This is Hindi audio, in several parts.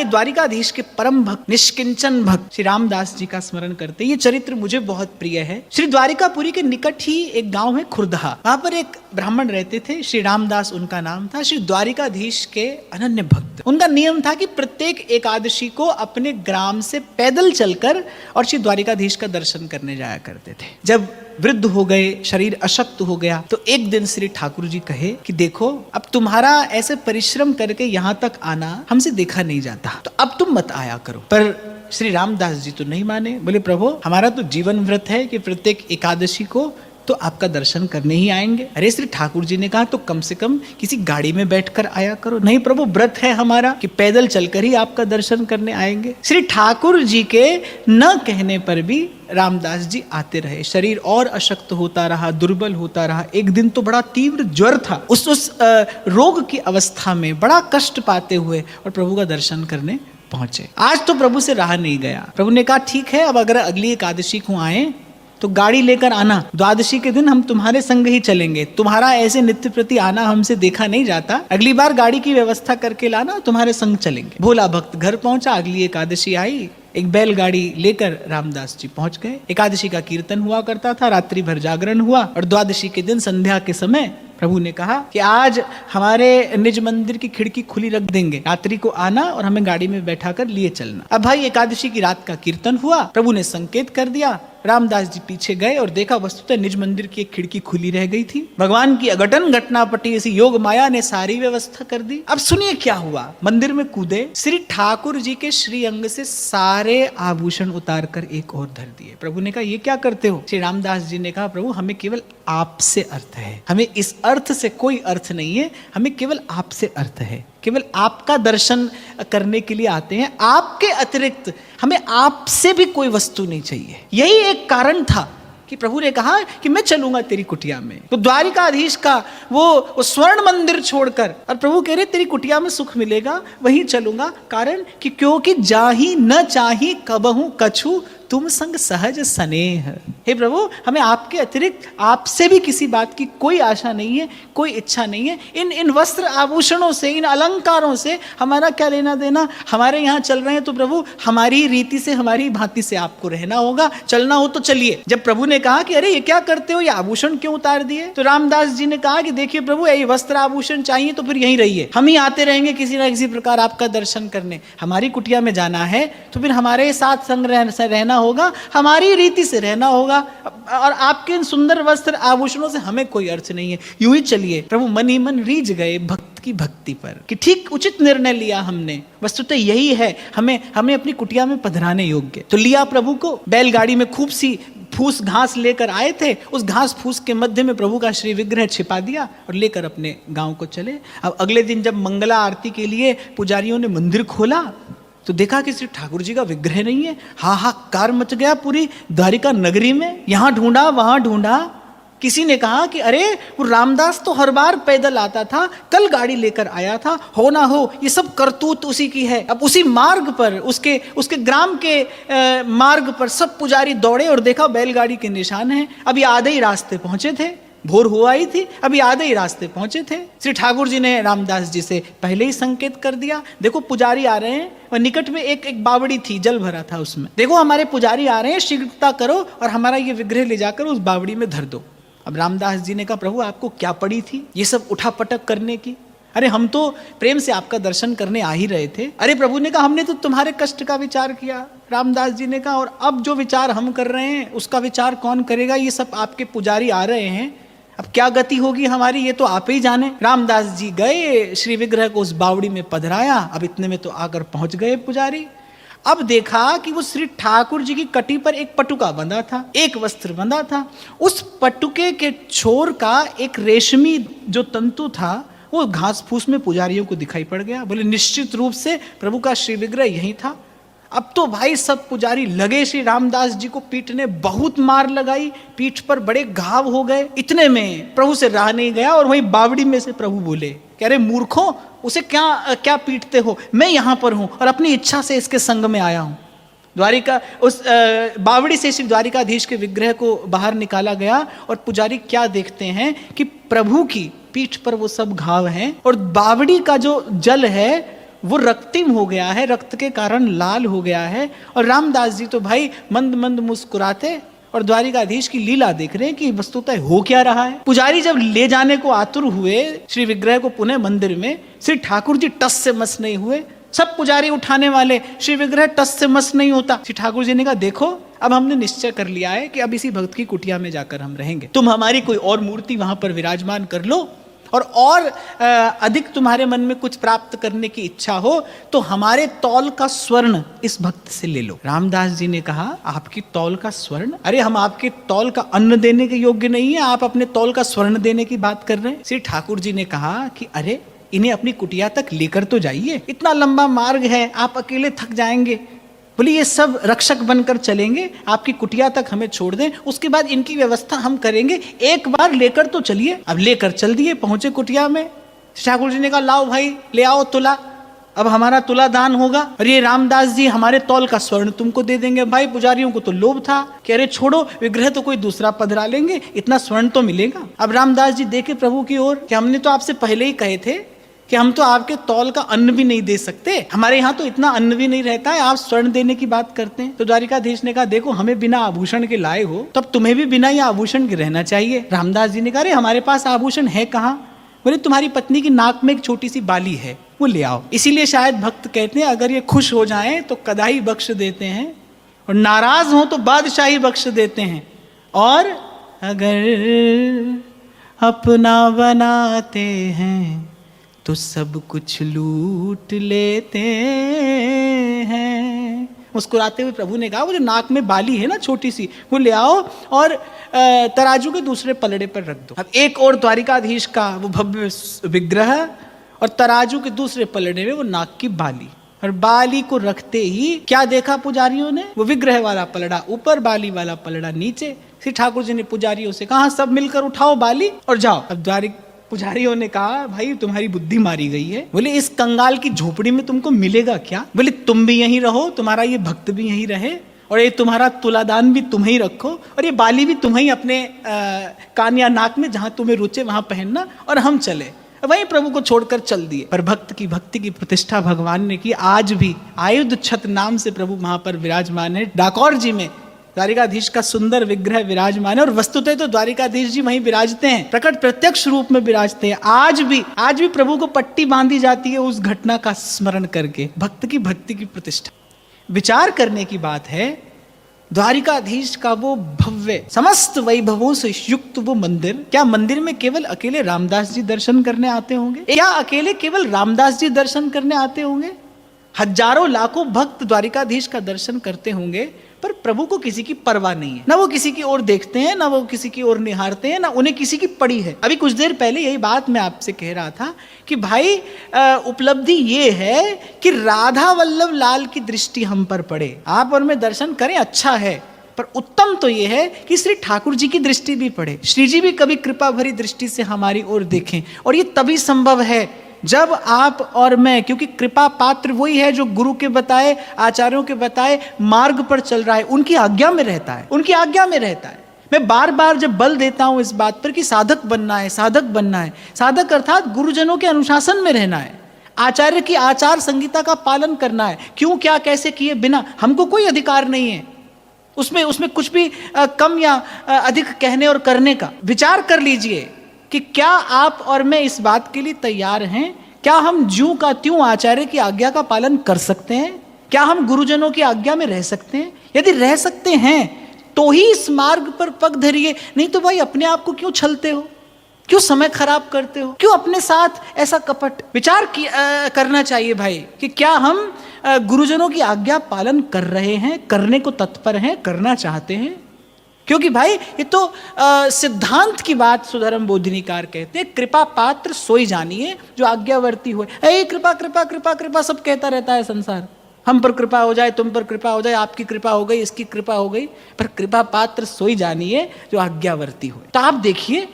द्वारिकाधीश के परम भक्त, निष्किंचन भक्त श्री रामदास जी का स्मरण करते। ये चरित्र मुझे बहुत प्रिय है। श्री द्वारिकापुरी के निकट ही एक गांव है खुर्दहा, वहां पर एक ब्राह्मण रहते थे, श्री रामदास उनका नाम था। श्री द्वारिकाधीश के अनन्य भक्त। उनका नियम था कि प्रत्येक एकादशी को अपने ग्राम से पैदल चलकर और श्री द्वारिकाधीश का दर्शन करने जाया करते थे। जब वृद्ध हो गए, शरीर अशक्त हो गया, तो एक दिन श्री ठाकुर जी कहे कि देखो, अब तुम्हारा ऐसे परिश्रम करके यहाँ तक आना हमसे देखा नहीं जाता, तो अब तुम मत आया करो। पर श्री रामदास जी तो नहीं माने, बोले प्रभु हमारा तो जीवन व्रत है कि प्रत्येक एकादशी को तो आपका दर्शन करने ही आएंगे। अरे श्री ठाकुर जी ने कहा तो कम से कम किसी गाड़ी में बैठकर आया करो। नहीं प्रभु, व्रत है हमारा कि पैदल चलकर ही आपका दर्शन करने आएंगे। श्री ठाकुर जी के न कहने पर भी रामदास जी आते रहे। शरीर और अशक्त होता रहा, दुर्बल होता रहा। एक दिन तो बड़ा तीव्र ज्वर था। उस रोग की अवस्था में बड़ा कष्ट पाते हुए और प्रभु का दर्शन करने पहुंचे। आज तो प्रभु से रहा नहीं गया। प्रभु ने कहा ठीक है, अब अगर अगली एकादशी को आए तो गाड़ी लेकर आना, द्वादशी के दिन हम तुम्हारे संग ही चलेंगे। तुम्हारा ऐसे नित्य प्रति आना हमसे देखा नहीं जाता, अगली बार गाड़ी की व्यवस्था करके लाना, तुम्हारे संग चलेंगे। भोला भक्त घर पहुंचा। अगली एकादशी आई, एक बैलगाड़ी लेकर रामदास जी पहुंच गए। एकादशी का कीर्तन हुआ करता था, रात्रि भर जागरण हुआ और द्वादशी के दिन संध्या के समय प्रभु ने कहा कि आज हमारे निज मंदिर की खिड़की खुली रख देंगे, रात्रि को आना और हमें गाड़ी में बैठा कर लिए चलना। अब भाई एकादशी की रात का कीर्तन हुआ, प्रभु ने संकेत कर दिया। रामदास जी पीछे गए और देखा वस्तुतः निज मंदिर की एक खिड़की खुली रह गई थी। भगवान की अघटन घटना पटी, इसी योग माया ने सारी व्यवस्था कर दी। अब सुनिए क्या हुआ। मंदिर में कूदे, श्री ठाकुर जी के श्री अंग से सारे आभूषण उतार कर एक ओर धर दिए। प्रभु ने कहा ये क्या करते हो? श्री रामदास जी ने कहा प्रभु हमें केवल आपसे अर्थ है, हमें इस अर्थ से कोई अर्थ नहीं है, हमें केवल आपसे अर्थ है, केवल आपका दर्शन करने के लिए आते हैं। आपके अतिरिक्त हमें आपसे भी कोई वस्तु नहीं चाहिए। यही एक कारण था कि प्रभु ने कहा कि मैं चलूंगा तेरी कुटिया में। तो द्वारिकाधीश का वो स्वर्ण मंदिर छोड़कर, और प्रभु कह रहे तेरी कुटिया में सुख मिलेगा, वहीं चलूंगा। कारण कि क्योंकि जाही न चाही कबहू कछु तुम संग सहज स्नेह। हे प्रभु हमें आपके अतिरिक्त आपसे भी किसी बात की कोई आशा नहीं है, कोई इच्छा नहीं है। इन वस्त्र आभूषणों से, इन अलंकारों से हमारा क्या लेना देना। हमारे यहाँ चल रहे हैं तो प्रभु हमारी रीति से, हमारी भांति से आपको रहना होगा, चलना हो तो चलिए। जब प्रभु ने कहा कि अरे ये क्या करते हो, ये आभूषण क्यों उतार दिए, तो रामदास जी ने कहा कि देखिए प्रभु ये वस्त्र आभूषण चाहिए तो फिर यहीं रहिए, हम ही आते रहेंगे किसी न किसी प्रकार आपका दर्शन करने। हमारी कुटिया में जाना है तो फिर हमारे साथ संग रहना होगा, हमारी रीति से रहना होगा, और आपके इन सुंदर वस्त्र आभूषणों से हमें कोई अर्थ नहीं है, यूं ही चलिए। प्रभु मन ही मन रीझ गए भक्त की भक्ति पर कि ठीक उचित निर्णय लिया हमने। वस्तुतः यही है हमें अपनी कुटिया में पधराने योग्य। तो लिया प्रभु को। बैलगाड़ी में खूब सी फूस घास लेकर आए थे, उस घास फूस के मध्य में प्रभु का श्री विग्रह छिपा दिया और लेकर अपने गांव को चले। अब अगले दिन जब मंगला आरती के लिए पुजारियों ने मंदिर खोला तो देखा कि श्री ठाकुर जी का विग्रह नहीं है। हाहाकार मच गया पूरी द्वारिका नगरी में। यहां ढूंढा, वहां ढूंढा। किसी ने कहा कि अरे वो रामदास तो हर बार पैदल आता था, कल गाड़ी लेकर आया था, हो ना हो ये सब करतूत उसी की है। अब उसी मार्ग पर, उसके ग्राम के मार्ग पर सब पुजारी दौड़े और देखा बैलगाड़ी के निशान हैं। अभी आधे ही रास्ते पहुंचे थे, भोर हुआ ही थी, अभी आधे ही रास्ते पहुंचे थे। श्री ठाकुर जी ने रामदास जी से पहले ही संकेत कर दिया, देखो पुजारी आ रहे हैं। और निकट में एक बावड़ी थी, जल भरा था उसमें, देखो हमारे पुजारी आ रहे हैं, शीघ्रता करो और हमारा ये विग्रह ले जाकर उस बावड़ी में धर दो। अब रामदास जी ने कहा प्रभु आपको क्या पड़ी थी ये सब उठापटक करने की? अरे हम तो प्रेम से आपका दर्शन करने आ ही रहे थे। अरे प्रभु ने कहा हमने तो तुम्हारे कष्ट का विचार किया। रामदास जी ने कहा और अब जो विचार हम कर रहे हैं उसका विचार कौन करेगा? ये सब आपके पुजारी आ रहे हैं, अब क्या गति होगी हमारी ये तो आप ही जाने। रामदास जी गए, श्री विग्रह को उस बावड़ी में पधराया। अब इतने में तो आकर पहुंच गए पुजारी। अब देखा कि वो श्री ठाकुर जी की कटी पर एक पटुका बंधा था, एक वस्त्र बंधा था। उस पटुके के छोर का एक रेशमी जो तंतु था वो घास फूस में पुजारियों को दिखाई पड़ गया। बोले निश्चित रूप से प्रभु का श्री विग्रह यही था। अब तो भाई सब पुजारी लगे श्री रामदास जी को पीटने, बहुत मार लगाई, पीठ पर बड़े घाव हो गए। इतने में प्रभु से रहा नहीं गया और वही बावड़ी में से प्रभु बोले, कह रहे मूर्खों उसे क्या पीटते हो, मैं यहाँ पर हूँ और अपनी इच्छा से इसके संग में आया हूँ। द्वारिका उस बावड़ी से श्री द्वारिकाधीश के विग्रह को बाहर निकाला गया और पुजारी क्या देखते हैं कि प्रभु की पीठ पर वो सब घाव हैं और बावड़ी का जो जल है वो रक्तिम हो गया है, रक्त के कारण लाल हो गया है। और रामदास जी तो भाई मंद मंद मुस्कुराते और द्वारिकाधीश की लीला देख रहे हैं कि वस्तुतः हो क्या रहा है। पुजारी जब ले जाने को आतुर हुए श्री विग्रह को पुनः मंदिर में, श्री ठाकुर जी टस से मस नहीं हुए। सब पुजारी उठाने वाले, श्री विग्रह टस से मस नहीं होता। श्री ठाकुर जी ने कहा देखो अब हमने निश्चय कर लिया है कि अब इसी भक्त की कुटिया में जाकर हम रहेंगे, तुम हमारी कोई और मूर्ति वहां पर विराजमान कर लो, और अधिक तुम्हारे मन में कुछ प्राप्त करने की इच्छा हो तो हमारे तौल का स्वर्ण इस भक्त से ले लो। रामदास जी ने कहा आपकी तौल का स्वर्ण? अरे हम आपके तौल का अन्न देने के योग्य नहीं है, आप अपने तौल का स्वर्ण देने की बात कर रहे हैं। श्री ठाकुर जी ने कहा कि अरे इन्हें अपनी कुटिया तक लेकर तो जाइए, इतना लंबा मार्ग है, आप अकेले थक जाएंगे। बोले ये सब रक्षक बनकर चलेंगे, आपकी कुटिया तक हमें छोड़ दें, उसके बाद इनकी व्यवस्था हम करेंगे, एक बार लेकर तो चलिए। अब लेकर चल दिए, पहुंचे कुटिया में। ठाकुर जी ने कहा लाओ भाई ले आओ तुला, अब हमारा तुला दान होगा। और ये रामदास जी हमारे तौल का स्वर्ण तुमको दे देंगे। भाई पुजारियों को तो लोभ था, कह रहे छोड़ो विग्रह तो कोई दूसरा पधरा लेंगे, इतना स्वर्ण तो मिलेगा। अब रामदास जी देखे प्रभु की ओर कि हमने तो आपसे पहले ही कहे थे कि हम तो आपके तौल का अन्न भी नहीं दे सकते, हमारे यहाँ तो इतना अन्न भी नहीं रहता है, आप स्वर्ण देने की बात करते हैं। तो द्वारिकाधीश ने कहा देखो हमें बिना आभूषण के लाए हो, तब तुम्हें भी बिना ये आभूषण के रहना चाहिए। रामदास जी ने कहा अरे हमारे पास आभूषण है कहाँ? बोले तुम्हारी पत्नी की नाक में एक छोटी सी बाली है, वो ले आओ। इसीलिए शायद भक्त कहते हैं अगर ये खुश हो जाएं तो कदाई बख्श देते हैं, और नाराज हो तो बादशाही बख्श देते हैं, और अगर अपना बनाते हैं तो सब कुछ लूट लेते हैं। मुस्कुराते हुए प्रभु ने कहा वो जो नाक में बाली है ना छोटी सी, वो ले आओ और तराजू के दूसरे पलड़े पर रख दो। अब एक और द्वारिकाधीश का वो भव्य विग्रह और तराजू के दूसरे पलड़े में वो नाक की बाली, और बाली को रखते ही क्या देखा पुजारियों ने? वो विग्रह वाला पलड़ा ऊपर, बाली वाला पलड़ा नीचे। श्री ठाकुर जी ने पुजारियों से कहा सब मिलकर उठाओ बाली और जाओ। अब पुजारियों ने कहा भाई तुम्हारी बुद्धि मारी गई है। बोले इस कंगाल की झोपड़ी में तुमको मिलेगा क्या? बोले तुम भी यहीं रहो, तुम्हारा ये भक्त भी यहीं रहे, और ये तुम्हारा तुलादान भी तुम ही रखो, और ये बाली भी तुम ही अपने कान या नाक में जहां तुम्हें रुचे वहां पहनना, और हम चले। वहीं प्रभु को छोड़कर चल दिए। पर भक्त की भक्ति की प्रतिष्ठा भगवान ने की। आज भी आयुध छत नाम से प्रभु वहां पर विराजमान है। डाकोर जी में द्वारिकाधीश का सुंदर विग्रह विराजमान है, और वस्तुतः तो द्वारिकाधीश जी वहीं विराजते हैं, प्रकट प्रत्यक्ष रूप में विराजते हैं। आज भी प्रभु को पट्टी बांधी जाती है उस घटना का स्मरण करके। भक्त की भक्ति की प्रतिष्ठा विचार करने की बात है। द्वारिकाधीश का वो भव्य समस्त वैभवों से युक्त वो मंदिर, क्या मंदिर में केवल अकेले रामदास जी दर्शन करने आते होंगे? क्या अकेले केवल रामदास जी दर्शन करने आते होंगे? हजारों लाखों भक्त द्वारिकाधीश का दर्शन करते होंगे, पर प्रभु को किसी की परवाह नहीं है। ना वो किसी की ओर देखते हैं, ना वो किसी की ओर निहारते हैं, ना उन्हें किसी की पड़ी है। अभी कुछ देर पहले यही बात मैं आपसे कह रहा था कि भाई उपलब्धि ये है कि राधा वल्लभ लाल की दृष्टि हम पर पड़े। आप और मैं दर्शन करें अच्छा है, पर उत्तम तो ये है कि श्री ठाकुर जी की दृष्टि भी पड़े, श्री जी भी कभी कृपा भरी दृष्टि से हमारी ओर देखें। और ये तभी संभव है जब आप और मैं, क्योंकि कृपा पात्र वही है जो गुरु के बताए, आचार्यों के बताए मार्ग पर चल रहा है, उनकी आज्ञा में रहता है, उनकी आज्ञा में रहता है। मैं बार बार जब बल देता हूं इस बात पर कि साधक बनना है, साधक बनना है, साधक अर्थात गुरुजनों के अनुशासन में रहना है, आचार्य की आचार संहिता का पालन करना है। क्यों क्या कैसे किए बिना हमको कोई अधिकार नहीं है उसमें कुछ भी कम या अधिक कहने और करने का। विचार कर लीजिए कि क्या आप और मैं इस बात के लिए तैयार हैं? क्या हम ज्यों का त्यों आचार्य की आज्ञा का पालन कर सकते हैं? क्या हम गुरुजनों की आज्ञा में रह सकते हैं? यदि रह सकते हैं तो ही इस मार्ग पर पग धरिए, नहीं तो भाई अपने आप को क्यों छलते हो, क्यों समय खराब करते हो, क्यों अपने साथ ऐसा कपट? विचार करना चाहिए भाई कि क्या हम गुरुजनों की आज्ञा पालन कर रहे हैं, करने को तत्पर हैं, करना चाहते हैं। क्योंकि भाई ये तो सिद्धांत की बात सुधर्म बोधिनीकार कहते हैं, कृपा पात्र सोई जानिए जो आज्ञावर्ती हुए। ऐ कृपा कृपा कृपा कृपा सब कहता रहता है संसार, हम पर कृपा हो जाए, तुम पर कृपा हो जाए, आपकी कृपा हो गई, इसकी कृपा हो गई, पर कृपा पात्र सोई जानिए जो आज्ञावर्ती हुए। तो आप देखिए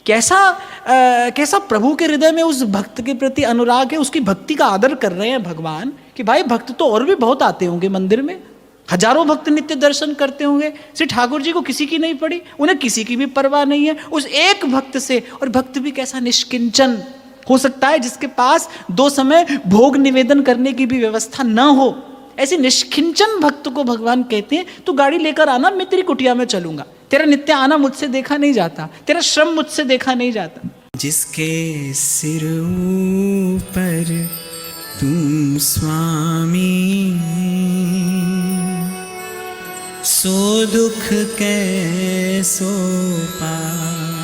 कैसा प्रभु के हृदय में उस भक्त के प्रति अनुराग है, उसकी भक्ति का आदर कर रहे हैं भगवान, कि भाई भक्त तो और भी बहुत आते होंगे मंदिर में, हजारों भक्त नित्य दर्शन करते होंगे, श्री ठाकुर जी को किसी की नहीं पड़ी, उन्हें किसी की भी परवाह नहीं है उस एक भक्त से। और भक्त भी कैसा निष्किंचन, हो सकता है जिसके पास 2 समय भोग निवेदन करने की भी व्यवस्था न हो, ऐसे निष्किंचन भक्त को भगवान कहते हैं तू गाड़ी लेकर आना, मैं तेरी कुटिया में चलूंगा, तेरा नित्य आना मुझसे देखा नहीं जाता, तेरा श्रम मुझसे देखा नहीं जाता। जिसके सिर ऊपर तुम स्वामी, सो दुख कैसो पाए।